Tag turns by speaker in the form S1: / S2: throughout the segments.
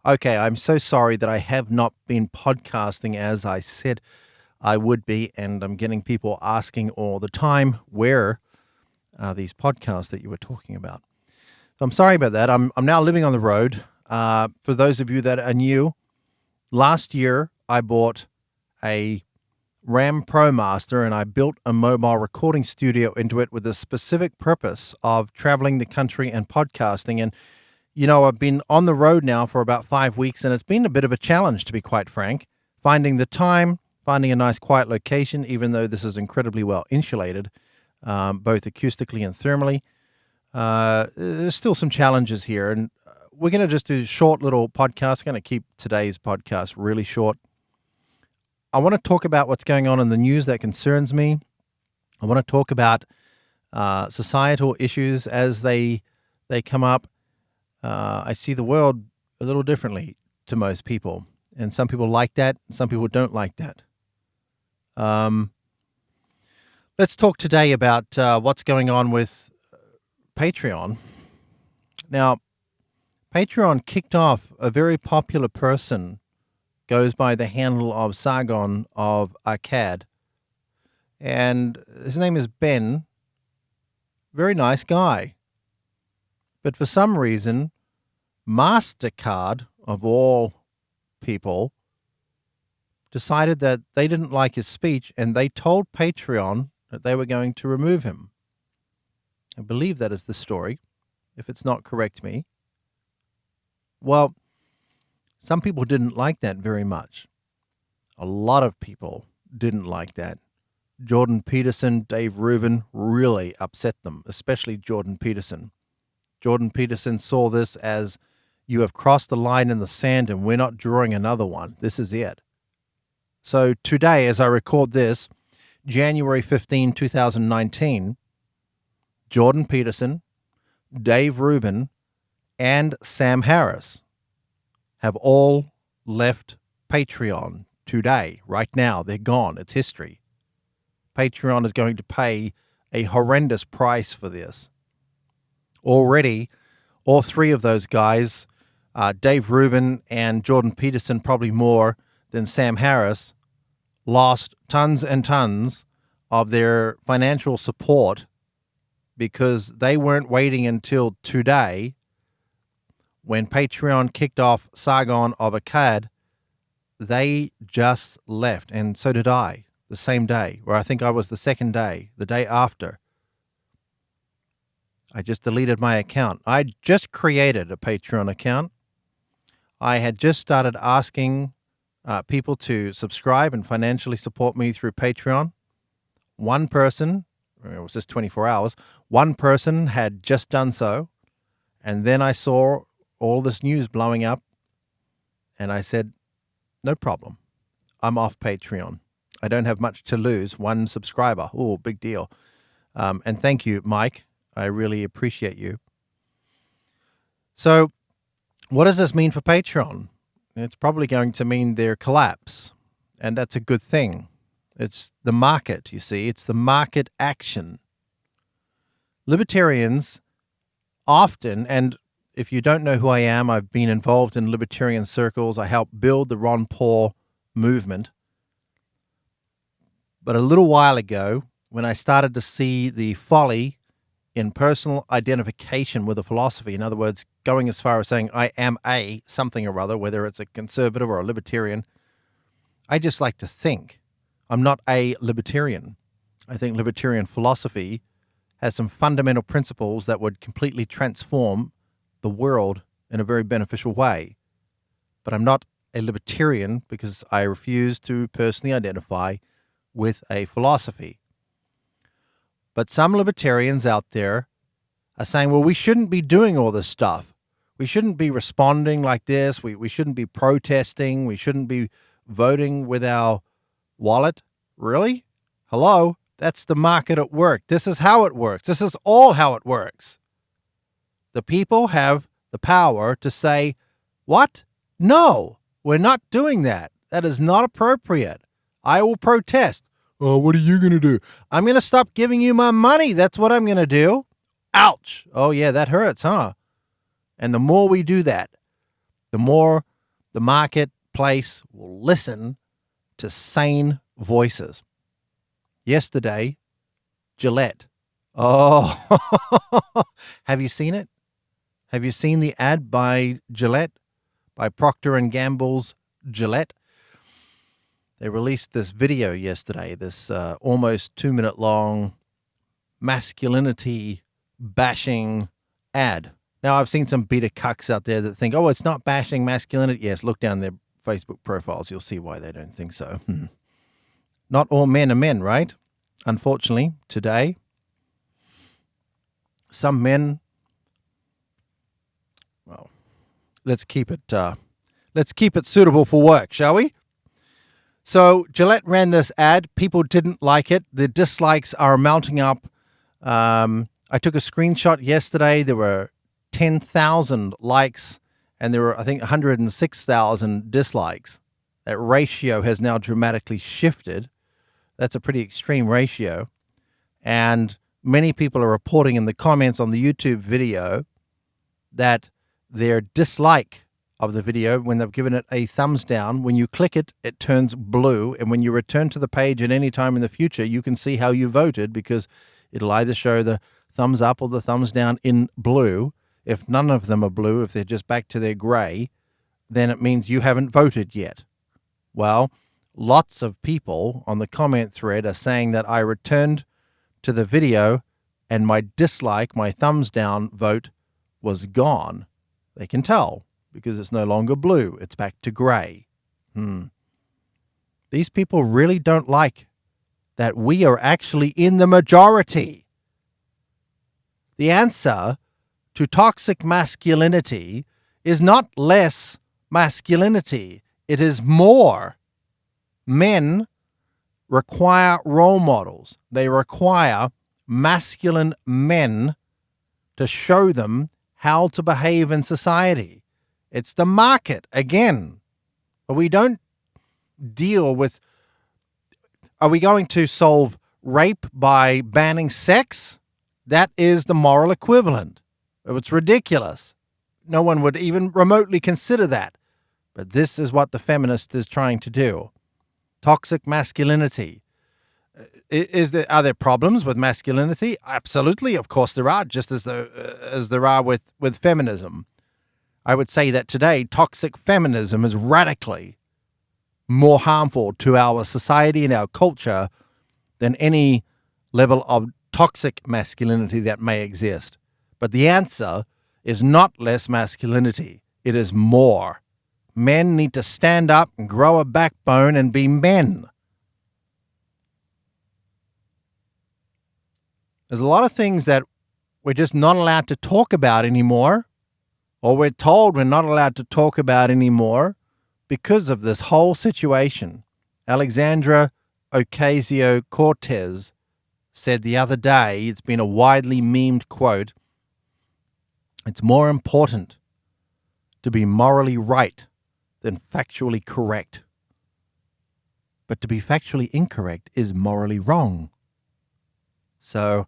S1: Okay, I'm so sorry that I have not been podcasting as I said I would be, and I'm getting people asking all the time, where are these podcasts that you were talking about? So I'm sorry about that. I'm now living on the road. For those of you that are new, last year I bought a Ram ProMaster and I built a mobile recording studio into it with the specific purpose of traveling the country and podcasting. And I've been on the road now for about 5 weeks, and it's been a bit of a challenge, to be quite frank, finding the time, finding a nice quiet location, even though this is incredibly well insulated, both acoustically and thermally. There's still some challenges here, and we're going to just do short little podcasts. I'm going to keep today's podcast really short. I want to talk about what's going on in the news that concerns me. I want to talk about societal issues as they come up. I see the world a little differently to most people, and some people like that, and some people don't like that. Let's talk today about what's going on with Patreon. Now, Patreon kicked off a very popular person, goes by the handle of Sargon of Akkad, and his name is Ben. Very nice guy. But for some reason, MasterCard, of all people, decided that they didn't like his speech, and they told Patreon that they were going to remove him. I believe that is the story. If it's not, correct me. Well, some people didn't like that very much. A lot of people didn't like that. Jordan Peterson, Dave Rubin really upset them, especially Jordan Peterson. Jordan Peterson saw this as, you have crossed the line in the sand and we're not drawing another one. This is it. So today, as I record this, January 15, 2019, Jordan Peterson, Dave Rubin, and Sam Harris have all left Patreon today, right now. They're gone. It's history. Patreon is going to pay a horrendous price for this. Already, all three of those guys, Dave Rubin and Jordan Peterson, probably more than Sam Harris, lost tons and tons of their financial support because they weren't waiting until today, when Patreon kicked off Sargon of Akkad. They just left, and so did I, the same day, or I think I was the second day, the day after. I just deleted my account. I just created a Patreon account. I had just started asking people to subscribe and financially support me through Patreon. One person, it was just 24 hours, one person had just done so. And then I saw all this news blowing up, and I said, no problem. I'm off Patreon. I don't have much to lose. One subscriber. Oh, big deal. And thank you, Mike. I really appreciate you. So what does this mean for Patreon? It's probably going to mean their collapse, and that's a good thing. It's the market, you see. It's the market action. Libertarians often, and if you don't know who I am, I've been involved in libertarian circles. I helped build the Ron Paul movement. But a little while ago, when I started to see the folly in personal identification with a philosophy, in other words, going as far as saying I am a something or other, whether it's a conservative or a libertarian, I just like to think. I'm not a libertarian. I think libertarian philosophy has some fundamental principles that would completely transform the world in a very beneficial way. But I'm not a libertarian because I refuse to personally identify with a philosophy. But some libertarians out there are saying, well, we shouldn't be doing all this stuff. We shouldn't be responding like this. We shouldn't be protesting. We shouldn't be voting with our wallet. Really? Hello? That's the market at work. This is how it works. This is all how it works. The people have the power to say, what? No, we're not doing that. That is not appropriate. I will protest. Oh, what are you going to do? I'm going to stop giving you my money. That's what I'm going to do. Ouch. Oh, yeah, that hurts, huh? And the more we do that, the more the marketplace will listen to sane voices. Yesterday, Gillette. Oh, have you seen it? Have you seen the ad by Gillette, by Procter & Gamble's Gillette? They released this video yesterday, this almost 2-minute long masculinity bashing ad. Now, I've seen some beta cucks out there that think, oh, it's not bashing masculinity. Yes, look down their Facebook profiles. You'll see why they don't think so. Not all men are men, right? Unfortunately, today, some men, well, let's keep it suitable for work, shall we? So Gillette ran this ad. People didn't like it. The dislikes are mounting up. I took a screenshot yesterday. There were 10,000 likes, and there were, I think, 106,000 dislikes. That ratio has now dramatically shifted. That's a pretty extreme ratio. And many people are reporting in the comments on the YouTube video that their dislike of the video, when they've given it a thumbs down, when you click it, it turns blue. And when you return to the page at any time in the future, you can see how you voted, because it'll either show the thumbs up or the thumbs down in blue. If none of them are blue, if they're just back to their gray, then it means you haven't voted yet. Well, lots of people on the comment thread are saying that I returned to the video and my dislike, my thumbs down vote was gone. They can tell because it's no longer blue. It's back to gray. These people really don't like that we are actually in the majority. The answer to toxic masculinity is not less masculinity. It is more. Men require role models. They require masculine men to show them how to behave in society. It's the market again. But we don't deal with, are we going to solve rape by banning sex? That is the moral equivalent. It's ridiculous. No one would even remotely consider that. But this is what the feminist is trying to do. Toxic masculinity. Are there problems with masculinity? Absolutely, of course there are, just as there are with feminism. I would say that today, toxic feminism is radically more harmful to our society and our culture than any level of toxic masculinity that may exist. But the answer is not less masculinity. It is more. Men need to stand up and grow a backbone and be men. There's a lot of things that we're just not allowed to talk about anymore, or we're told we're not allowed to talk about anymore because of this whole situation. Alexandra Ocasio-Cortez said the other day, it's been a widely memed quote, it's more important to be morally right than factually correct. But to be factually incorrect is morally wrong. So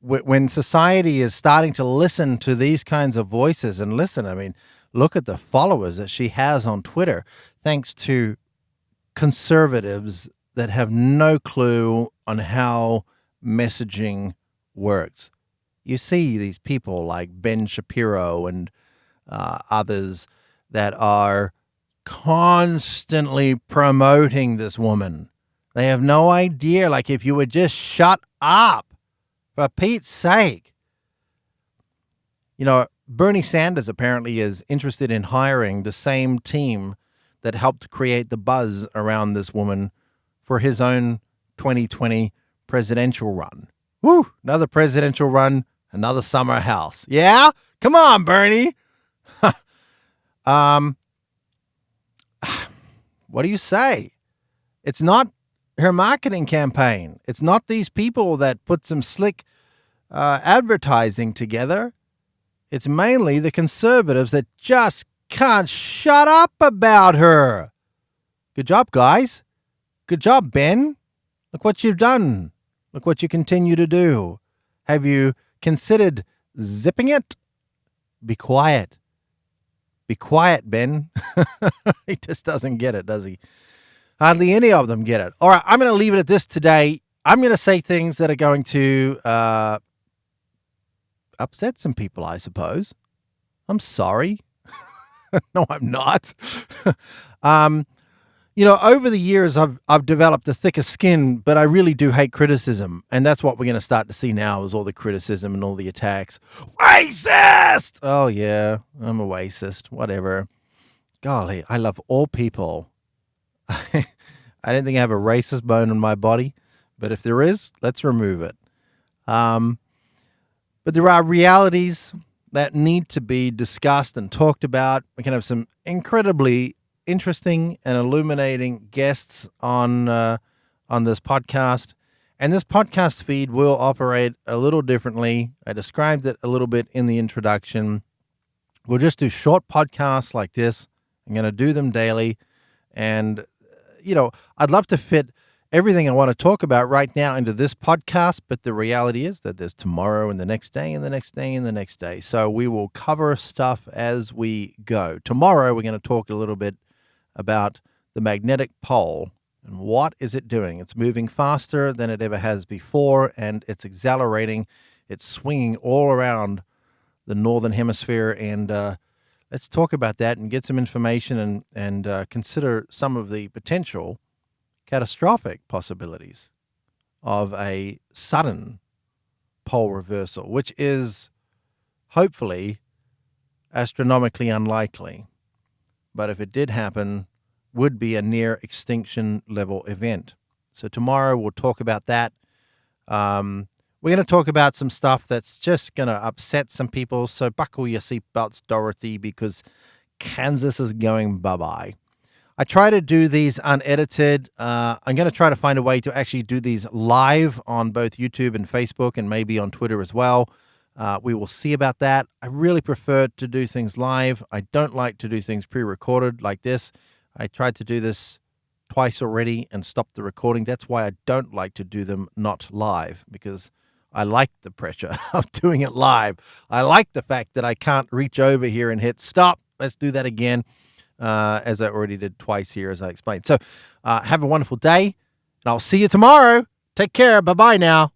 S1: when society is starting to listen to these kinds of voices, and listen, I mean, look at the followers that she has on Twitter, thanks to conservatives that have no clue on how messaging works. You see these people like Ben Shapiro and others that are constantly promoting this woman. They have no idea. Like, if you would just shut up, for Pete's sake. You know, Bernie Sanders apparently is interested in hiring the same team that helped create the buzz around this woman for his own 2020 presidential run. Woo! Another presidential run, another summer house. Yeah? Come on, Bernie. What do you say? It's not her marketing campaign. It's not these people that put some slick advertising together. It's mainly the conservatives that just can't shut up about her. Good job, guys. Good job, Ben. Look what you've done. Look what you continue to do. Have you considered zipping it? Be quiet. Be quiet, Ben. He just doesn't get it, does he? Hardly any of them get it. All right, I'm going to leave it at this today. I'm going to say things that are going to upset some people, I suppose. I'm sorry. No, I'm not. Over the years, I've developed a thicker skin, but I really do hate criticism. And that's what we're going to start to see now is all the criticism and all the attacks. Racist! Oh, yeah, I'm a racist. Whatever. Golly, I love all people. I don't think I have a racist bone in my body, but if there is, let's remove it. But there are realities that need to be discussed and talked about. We can have some incredibly interesting and illuminating guests on this podcast. And this podcast feed will operate a little differently. I described it a little bit in the introduction. We'll just do short podcasts like this. I'm going to do them daily. And, I'd love to fit everything I want to talk about right now into this podcast, but the reality is that there's tomorrow and the next day and the next day and the next day. So we will cover stuff as we go. Tomorrow, we're going to talk a little bit about the magnetic pole and what is it doing. It's moving faster than it ever has before, and it's accelerating. It's swinging all around the northern hemisphere, and let's talk about that and get some information and consider some of the potential catastrophic possibilities of a sudden pole reversal, which is hopefully astronomically unlikely. But if it did happen, would be a near extinction level event. So tomorrow we'll talk about that. We're going to talk about some stuff that's just going to upset some people. So buckle your seatbelts, Dorothy, because Kansas is going bye-bye. I try to do these unedited. I'm going to try to find a way to actually do these live on both YouTube and Facebook and maybe on Twitter as well. We will see about that. I really prefer to do things live. I don't like to do things pre-recorded like this. I tried to do this twice already and stopped the recording. That's why I don't like to do them not live, because I like the pressure of doing it live. I like the fact that I can't reach over here and hit stop. Let's do that again. As I already did twice here, as I explained. So have a wonderful day, and I'll see you tomorrow. Take care. Bye-bye now.